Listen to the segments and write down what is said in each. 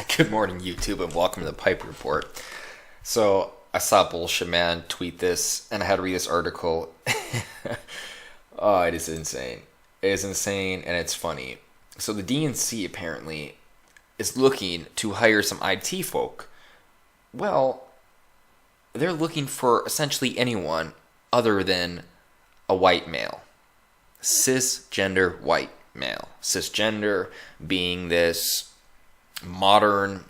Good morning, YouTube, and welcome to the Pipe Report. So, I saw Bullshit Man tweet this, and I had to read this article. Oh, it is insane. It is insane, and it's funny. So, the DNC apparently is looking to hire some IT folk. Well, they're looking for essentially anyone other than a white male. Cisgender white male. Cisgender being this modern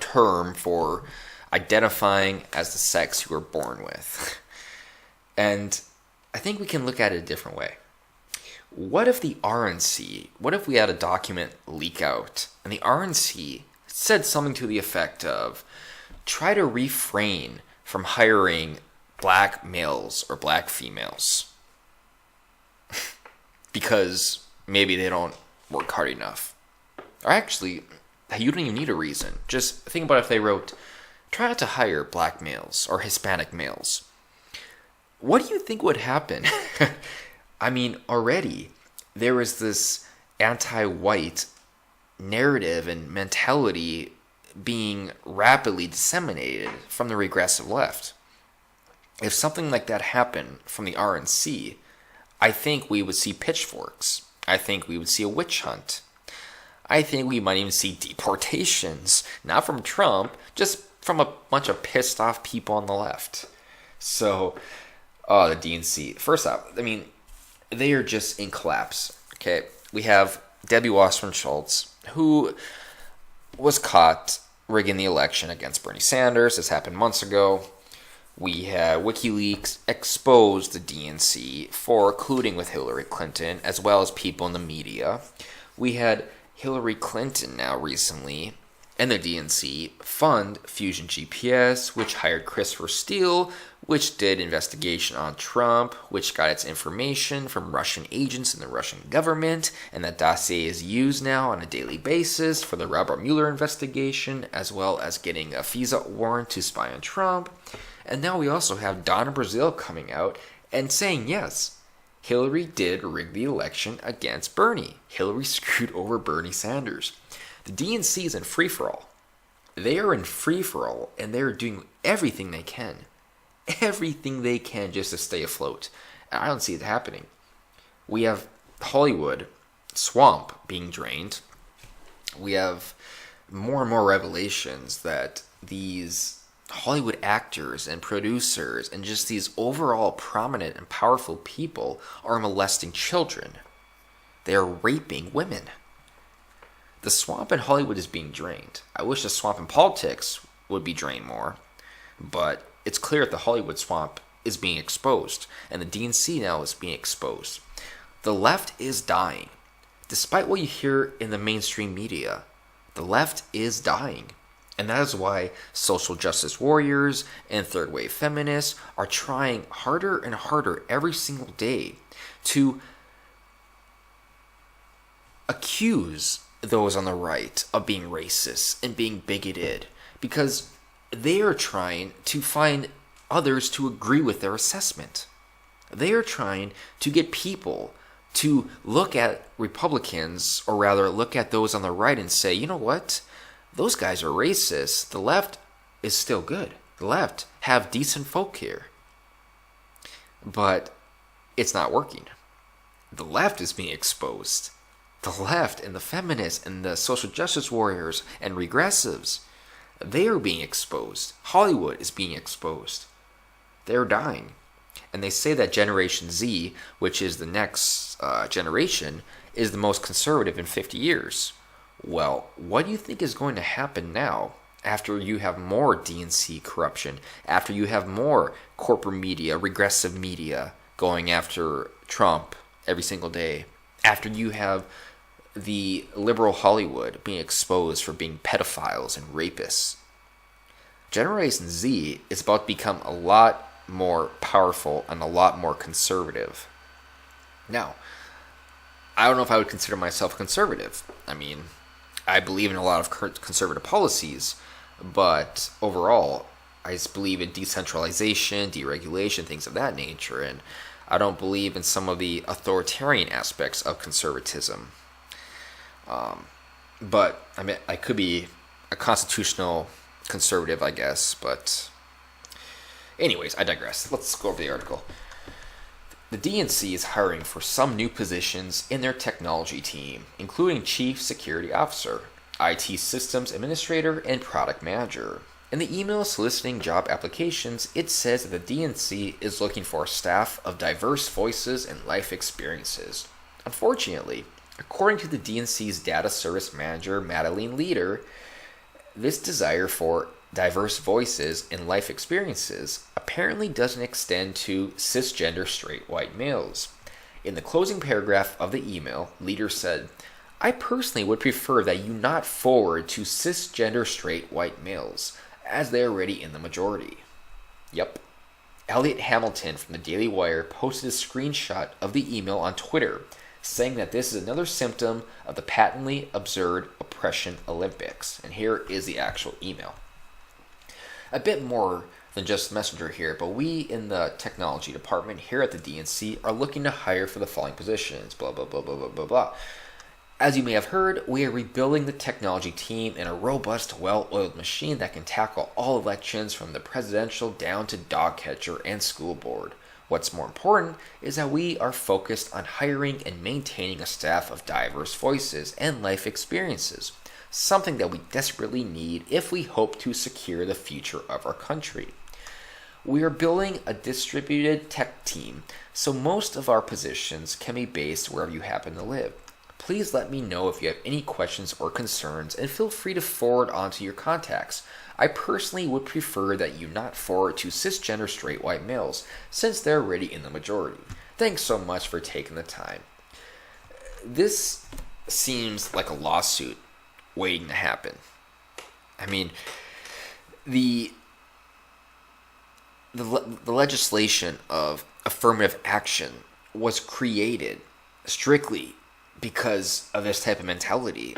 term for identifying as the sex you were born with. And I think we can look at it a different way. What if the RNC, what if we had a document leak out and the RNC said something to the effect of, try to refrain from hiring black males or black females because maybe they don't work hard enough. Or actually, you don't even need a reason. Just think about if they wrote, try not to hire black males or Hispanic males. What do you think would happen? I mean, already there is this anti-white narrative and mentality being rapidly disseminated from the regressive left. If something like that happened from the RNC, I think we would see pitchforks. I think we would see a witch hunt. I think we might even see deportations, not from Trump, just from a bunch of pissed off people on the left. So, the DNC. First off, I mean, they are just in collapse. Okay, we have Debbie Wasserman Schultz, who was caught rigging the election against Bernie Sanders. This happened months ago. We had WikiLeaks expose the DNC for colluding with Hillary Clinton, as well as people in the media. We had Hillary Clinton now recently and the DNC fund Fusion GPS, which hired Christopher Steele, which did investigation on Trump, which got its information from Russian agents in the Russian government, and that dossier is used now on a daily basis for the Robert Mueller investigation, as well as getting a FISA warrant to spy on Trump. And now we also have Donna Brazile coming out and saying, yes, Hillary did rig the election against Bernie. Hillary screwed over Bernie Sanders. The DNC is in free-for-all. They are in free-for-all, and they are doing everything they can. Everything they can just to stay afloat. And I don't see it happening. We have Hollywood swamp being drained. We have more and more revelations that these Hollywood actors and producers and just these overall prominent and powerful people are molesting children. They are raping women. The swamp in Hollywood is being drained. I wish the swamp in politics would be drained more, but it's clear that the Hollywood swamp is being exposed, and the DNC now is being exposed. The left is dying. Despite what you hear in the mainstream media, the left is dying. And that is why social justice warriors and third wave feminists are trying harder and harder every single day to accuse those on the right of being racist and being bigoted, because they are trying to find others to agree with their assessment. They are trying to get people to look at Republicans, or rather look at those on the right and say, you know what? Those guys are racist. The left is still good. The left have decent folk here. But it's not working. The left is being exposed. The left and the feminists and the social justice warriors and regressives, they are being exposed. Hollywood is being exposed. They're dying. And they say that Generation Z, which is the next generation, is the most conservative in 50 years. Well, what do you think is going to happen now after you have more DNC corruption, after you have more corporate media, regressive media going after Trump every single day, after you have the liberal Hollywood being exposed for being pedophiles and rapists? Generation Z is about to become a lot more powerful and a lot more conservative. Now, I don't know if I would consider myself conservative. I mean, I believe in a lot of conservative policies, but overall, I just believe in decentralization, deregulation, things of that nature, and I don't believe in some of the authoritarian aspects of conservatism. But I mean, I could be a constitutional conservative, I guess. But anyways, I digress. Let's go over the article. The DNC is hiring for some new positions in their technology team, including Chief Security Officer, IT Systems Administrator, and Product Manager. In the email soliciting job applications, it says that the DNC is looking for a staff of diverse voices and life experiences. Unfortunately, according to the DNC's Data Service Manager, Madeline Leader, this desire for diverse voices and life experiences apparently doesn't extend to cisgender straight white males. In the closing paragraph of the email, Leader said, "I personally would prefer that you not forward to cisgender straight white males, as they are already in the majority." Yep. Elliot Hamilton from the Daily Wire posted a screenshot of the email on Twitter, saying that this is another symptom of the patently absurd oppression Olympics. And here is the actual email. A bit more than just messenger here, but we in the technology department here at the DNC are looking to hire for the following positions, blah, blah, blah, blah, blah, blah, blah. As you may have heard, we are rebuilding the technology team in a robust, well-oiled machine that can tackle all elections from the presidential down to dog catcher and school board. What's more important is that we are focused on hiring and maintaining a staff of diverse voices and life experiences, something that we desperately need if we hope to secure the future of our country. We are building a distributed tech team, so most of our positions can be based wherever you happen to live. Please let me know if you have any questions or concerns, and feel free to forward on to your contacts. I personally would prefer that you not forward to cisgender straight white males, since they're already in the majority. Thanks so much for taking the time. This seems like a lawsuit waiting to happen. I mean, the legislation of affirmative action was created strictly because of this type of mentality.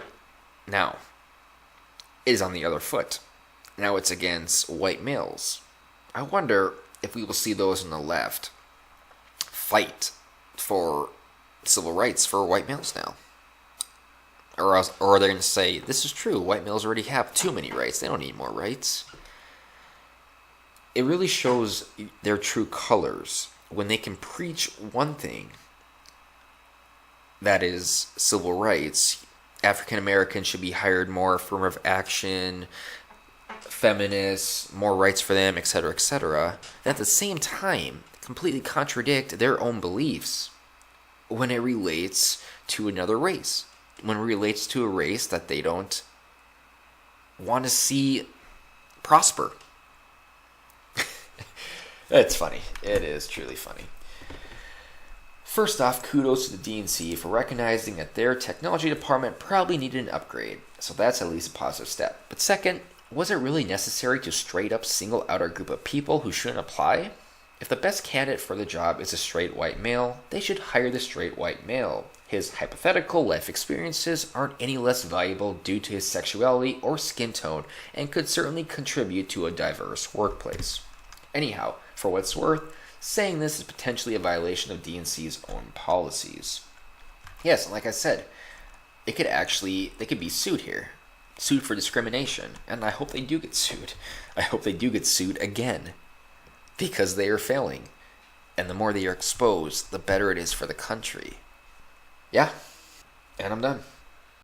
Now, it is on the other foot. Now it's against white males. I wonder if we will see those on the left fight for civil rights for white males now. Or are they going to say, this is true, white males already have too many rights, they don't need more rights. It really shows their true colors when they can preach one thing, that is civil rights. African Americans should be hired more, affirmative action, feminists, more rights for them, etc., etc. At the same time, completely contradict their own beliefs when it relates to another race. When it relates to a race that they don't want to see prosper. It's funny. It is truly funny. First off, kudos to the DNC for recognizing that their technology department probably needed an upgrade, so that's at least a positive step. But second, was it really necessary to straight up single out a group of people who shouldn't apply? If the best candidate for the job is a straight white male, they should hire the straight white male. His hypothetical life experiences aren't any less valuable due to his sexuality or skin tone, and could certainly contribute to a diverse workplace. Anyhow, for what it's worth, saying this is potentially a violation of DNC's own policies. Yes, like I said, they could be sued here. Sued for discrimination, and I hope they do get sued. I hope they do get sued again, because they are failing. And the more they are exposed, the better it is for the country. Yeah, and I'm done.